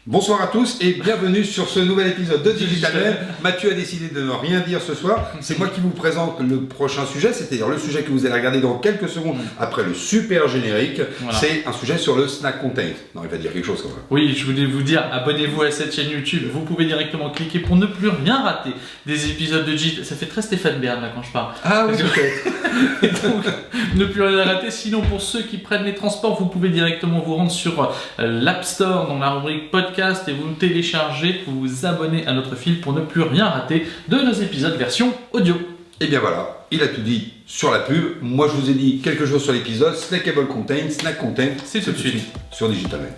Bonsoir à tous et bienvenue sur ce nouvel épisode de Digitalmen. Mathieu a décidé de ne rien dire ce soir. C'est moi qui vous présente le prochain sujet, c'est-à-dire le sujet que vous allez regarder dans quelques secondes après le super générique. Voilà. C'est un sujet sur le snack content. Non, il va dire quelque chose quand même. Oui, je voulais vous dire, abonnez-vous à cette chaîne YouTube. Vous pouvez directement cliquer pour ne plus rien rater des épisodes de Digitalmen. Ça fait très Stéphane Bern là quand je parle. Ah oui, peut-être. Donc, ne plus rien rater. Sinon, pour ceux qui prennent les transports, vous pouvez directement vous rendre sur l'App Store dans la rubrique podcast et vous nous téléchargez, vous vous abonnez à notre fil pour ne plus rien rater de nos épisodes version audio. Et bien voilà, il a tout dit sur la pub. Moi je vous ai dit quelque chose sur l'épisode. Snackable content, snack content, c'est tout de suite sur Digitalmen.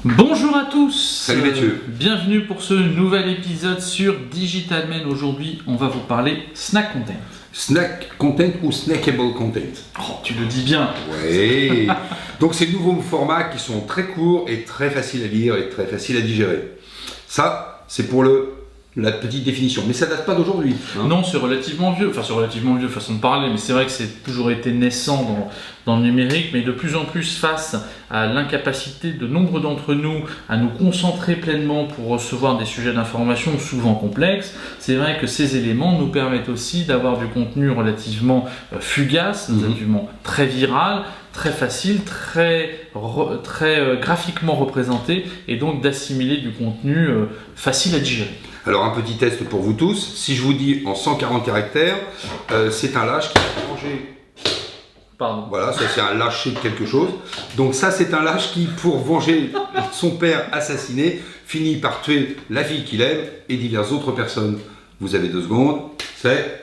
Bonjour à tous. Salut Mathieu. Bienvenue pour ce nouvel épisode sur Digitalmen. Aujourd'hui, on va vous parler snack content. Snack content ou snackable content? Oh, tu le dis bien. Oui. Donc ces nouveaux formats qui sont très courts et très faciles à lire et très faciles à digérer. Ça, c'est pour la petite définition, mais ça date pas d'aujourd'hui. Hein. Non, c'est relativement vieux, façon de parler, mais c'est vrai que c'est toujours été naissant dans le numérique, mais de plus en plus face à l'incapacité de nombre d'entre nous à nous concentrer pleinement pour recevoir des sujets d'information souvent complexes, c'est vrai que ces éléments nous permettent aussi d'avoir du contenu relativement fugace, relativement très viral, très facile, très graphiquement représenté, et donc d'assimiler du contenu facile à digérer. Alors un petit test pour vous tous, si je vous dis en 140 caractères, c'est un lâche qui va venger. Pardon. Voilà, ça c'est un lâcher de quelque chose. Donc ça c'est un lâche qui, pour venger son père assassiné, finit par tuer la fille qu'il aime et diverses autres personnes. Vous avez 2 secondes, c'est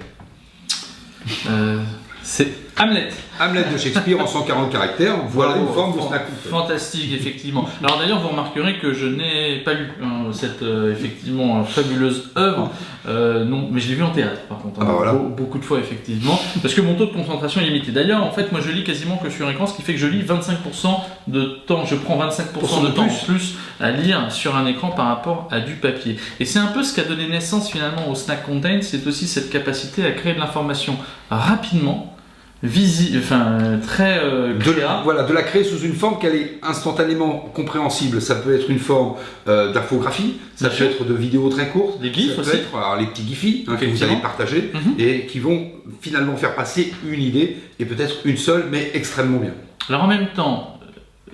Hamlet. Hamlet de Shakespeare en 140 caractères, voilà une forme de snack content. Fantastique, effectivement. Alors d'ailleurs, vous remarquerez que je n'ai pas lu cette effectivement fabuleuse œuvre, non, mais je l'ai vu en théâtre par contre, voilà. Beaucoup de fois effectivement, parce que mon taux de concentration est limité. D'ailleurs, en fait, moi je lis quasiment que sur écran, ce qui fait que je lis 25% de temps, je prends 25% de temps plus à lire sur un écran par rapport à du papier. Et c'est un peu ce qui a donné naissance finalement au snack content, c'est aussi cette capacité à créer de l'information rapidement, très claire. De la créer sous une forme qu'elle est instantanément compréhensible. Ça peut être une forme d'infographie, ça peut être de vidéos très courtes, des gifs ça aussi. peut être les petits gifs que vous allez partager et qui vont finalement faire passer une idée et peut-être une seule, mais extrêmement bien. Alors en même temps,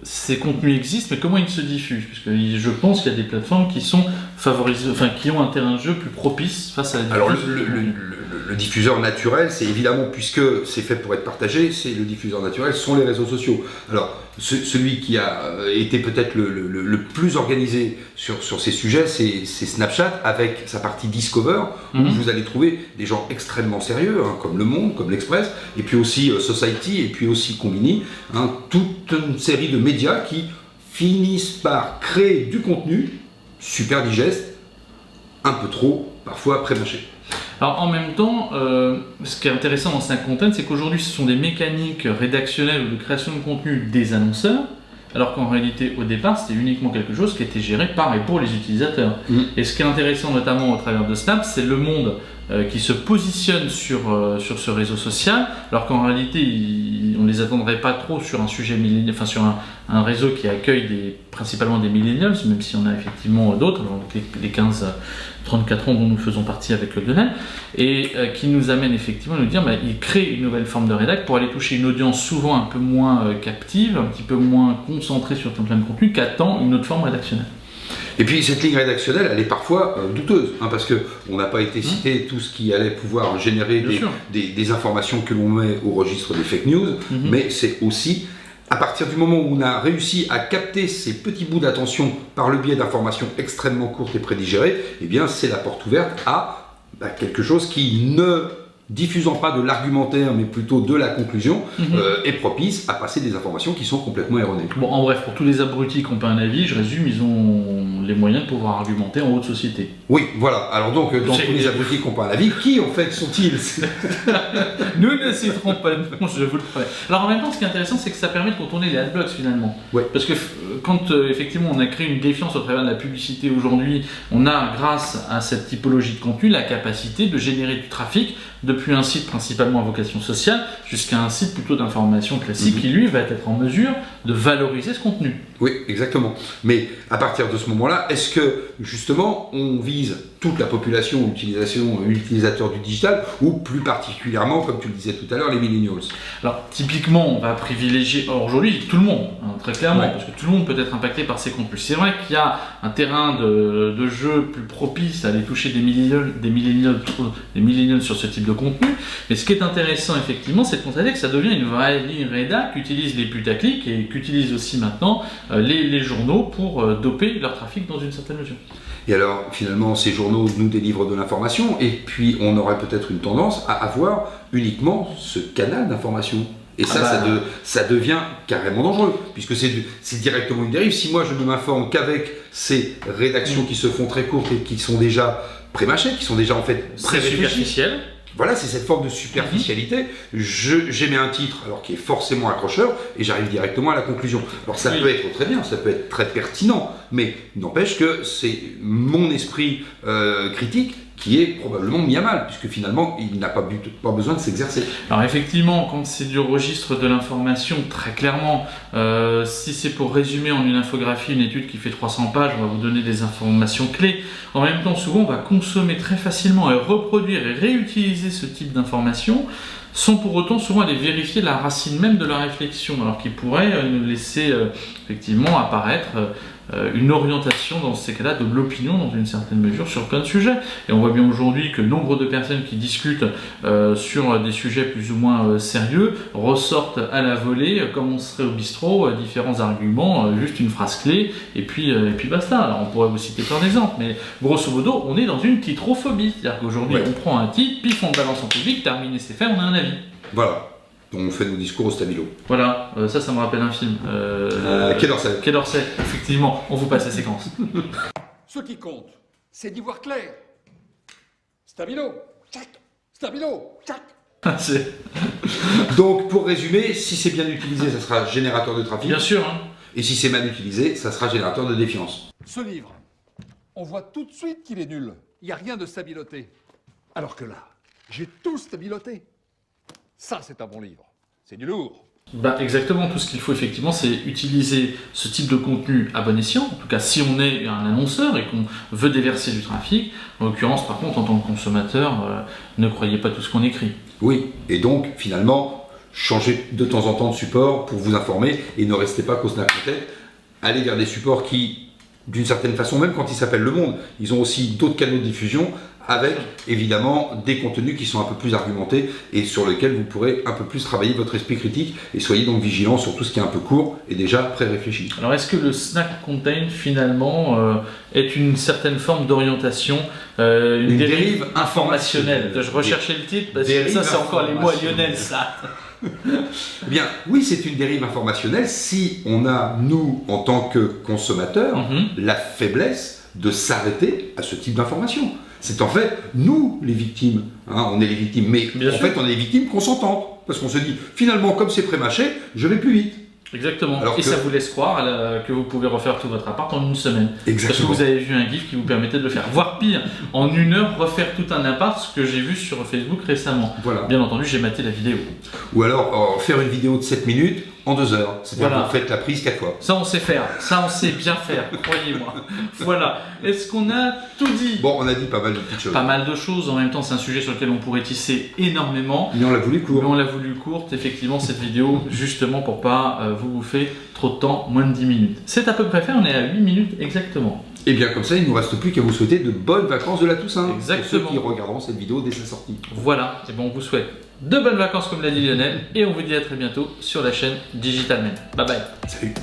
ces contenus existent, mais comment ils se diffusent? Parce que je pense qu'il y a des plateformes qui sont favorisées, qui ont un terrain de jeu plus propice face à la diffusion. Alors le diffuseur naturel, c'est évidemment, puisque c'est fait pour être partagé, c'est le diffuseur naturel, sont les réseaux sociaux. Alors celui qui a été peut-être le plus organisé sur ces sujets, c'est Snapchat avec sa partie Discover, où vous allez trouver des gens extrêmement sérieux, comme Le Monde, comme l'Express, et puis aussi Society, et puis aussi Combini, toute une série de médias qui finissent par créer du contenu super digeste, un peu trop, parfois pré-mâché. Alors en même temps, ce qui est intéressant dans snack content, c'est qu'aujourd'hui ce sont des mécaniques rédactionnelles ou de création de contenu des annonceurs, alors qu'en réalité au départ c'était uniquement quelque chose qui était géré par et pour les utilisateurs. Et ce qui est intéressant notamment au travers de Snap, c'est Le Monde qui se positionne sur ce réseau social, alors qu'en réalité on ne les attendrait pas trop sur un sujet sur un réseau qui accueille principalement des millennials, même si on a effectivement d'autres, les 15-34 ans dont nous faisons partie avec le Grenelle, et qui nous amène effectivement à nous dire il crée une nouvelle forme de rédac pour aller toucher une audience souvent un peu moins captive, un petit peu moins concentrée sur plein de contenu, qu'attend une autre forme rédactionnelle. Et puis cette ligne rédactionnelle, elle est parfois douteuse, parce qu'on n'a pas été cité tout ce qui allait pouvoir générer des informations que l'on met au registre des fake news, mais c'est aussi à partir du moment où on a réussi à capter ces petits bouts d'attention par le biais d'informations extrêmement courtes et prédigérées, eh bien c'est la porte ouverte à quelque chose qui ne diffusant pas de l'argumentaire mais plutôt de la conclusion, est propice à passer des informations qui sont complètement erronées. Bon, en bref, pour tous les abrutis qui n'ont pas un avis, je résume, ils ont les moyens de pouvoir argumenter en haute société. Oui, voilà. Alors donc, dans tous les abrutis qui n'ont pas un avis, qui en fait sont-ils? Nous ne citerons pas de nom, je vous le promets. Alors en même temps, ce qui est intéressant, c'est que ça permet de contourner les adblocks finalement. Ouais. Parce que quand effectivement on a créé une défiance au travers de la publicité aujourd'hui, on a, grâce à cette typologie de contenu, la capacité de générer du trafic depuis un site principalement à vocation sociale jusqu'à un site plutôt d'information classique qui lui va être en mesure de valoriser ce contenu. Oui, exactement. Mais à partir de ce moment-là, est-ce que justement on vise toute la population utilisateur du digital ou plus particulièrement, comme tu le disais tout à l'heure, les millennials? Alors typiquement, on va privilégier aujourd'hui tout le monde, très clairement, parce que tout le monde peut être impacté par ces contenus. C'est vrai qu'il y a un terrain de jeu plus propice à aller toucher des millennials sur ce type de contenu, mais ce qui est intéressant effectivement, c'est de constater que ça devient une vraie ligne rédac qu'utilisent les putaclics et qu'utilisent aussi maintenant les journaux pour doper leur trafic dans une certaine mesure. Et alors, finalement, ces journaux nous délivrent de l'information, et puis on aurait peut-être une tendance à avoir uniquement ce canal d'information. Et ça, ça devient carrément dangereux, puisque c'est directement une dérive. Si moi je ne m'informe qu'avec ces rédactions qui se font très courtes et qui sont déjà pré-mâchées, qui sont déjà en fait superficielles. Voilà, c'est cette forme de superficialité. J'émets un titre alors qui est forcément accrocheur et j'arrive directement à la conclusion. Alors ça peut être très bien, ça peut être très pertinent, mais n'empêche que c'est mon esprit critique qui est probablement mis à mal, puisque finalement il n'a pas besoin de s'exercer. Alors effectivement, quand c'est du registre de l'information, très clairement, si c'est pour résumer en une infographie une étude qui fait 300 pages, on va vous donner des informations clés. En même temps, souvent on va consommer très facilement et reproduire et réutiliser ce type d'informations sans pour autant souvent aller vérifier la racine même de la réflexion, alors qu'il pourrait nous laisser effectivement apparaître une orientation dans ces cas-là de l'opinion dans une certaine mesure sur plein de sujets. Et on voit bien aujourd'hui que le nombre de personnes qui discutent sur des sujets plus ou moins sérieux ressortent à la volée, comme on serait au bistrot, différents arguments, juste une phrase clé, et puis basta. Alors on pourrait vous citer plein d'exemples, mais grosso modo, on est dans une titrophobie. C'est-à-dire qu'aujourd'hui, on prend un titre, puis on le balance en public, terminé, c'est fait, on a un avis. Voilà. On fait nos discours au stabilo. Voilà, ça me rappelle un film. Quai d'Orsay. Quai d'Orsay, effectivement, on vous passe la séquence. Ce qui compte, c'est d'y voir clair. Stabilo, tchac. Stabilo, tchac. Donc, pour résumer, si c'est bien utilisé, ça sera générateur de trafic. Bien sûr. Hein. Et si c'est mal utilisé, ça sera générateur de défiance. Ce livre, on voit tout de suite qu'il est nul. Il n'y a rien de stabiloté. Alors que là, j'ai tout stabiloté. Ça, c'est un bon livre. C'est du lourd. Bah exactement, tout ce qu'il faut effectivement, c'est utiliser ce type de contenu à bon escient. En tout cas, si on est un annonceur et qu'on veut déverser du trafic, en l'occurrence, par contre, en tant que consommateur, ne croyez pas tout ce qu'on écrit. Oui, et donc, finalement, changez de temps en temps de support pour vous informer et ne restez pas qu'au Snap Content. Allez vers des supports qui, d'une certaine façon, même quand ils s'appellent Le Monde, ils ont aussi d'autres canaux de diffusion avec évidemment des contenus qui sont un peu plus argumentés et sur lesquels vous pourrez un peu plus travailler votre esprit critique, et soyez donc vigilants sur tout ce qui est un peu court et déjà pré-réfléchi. Alors est-ce que le snack content finalement est une certaine forme d'orientation, une dérive informationnelle? Je recherchais le titre parce que ça c'est encore les mots à Lionel ça. Eh bien, oui, c'est une dérive informationnelle si on a, nous, en tant que consommateurs, la faiblesse de s'arrêter à ce type d'information. C'est en fait, nous, les victimes, hein, on est les victimes, mais bien en sûr. fait, on est les victimes consentantes. Parce qu'on se dit, finalement, comme c'est pré-mâché, je vais plus vite. Exactement. Alors et ça vous laisse croire que vous pouvez refaire tout votre appart en une semaine. Exactement. Parce que vous avez vu un GIF qui vous permettait de le faire. Voire pire, en une heure, refaire tout un appart, ce que j'ai vu sur Facebook récemment. Voilà. Bien entendu, j'ai maté la vidéo. Ou alors, faire une vidéo de 7 minutes en 2 heures. C'est-à-dire que vous faites la prise 4 fois. Ça, on sait faire. Ça, on sait bien faire, croyez-moi. Voilà. Est-ce qu'on a tout dit? Bon, on a dit pas mal de petites choses. Pas mal de choses. En même temps, c'est un sujet sur lequel on pourrait tisser énormément. Mais on l'a voulu court. Mais on l'a voulu courte, effectivement, cette vidéo, justement pour pas vous bouffer trop de temps, moins de 10 minutes. C'est à peu près fait, on est à 8 minutes exactement. Et bien comme ça, il ne nous reste plus qu'à vous souhaiter de bonnes vacances de la Toussaint. Exactement. Pour ceux qui regarderont cette vidéo dès sa sortie. Voilà, et bon, on vous souhaite de bonnes vacances comme l'a dit Lionel, et on vous dit à très bientôt sur la chaîne Digital Men. Bye bye. Salut.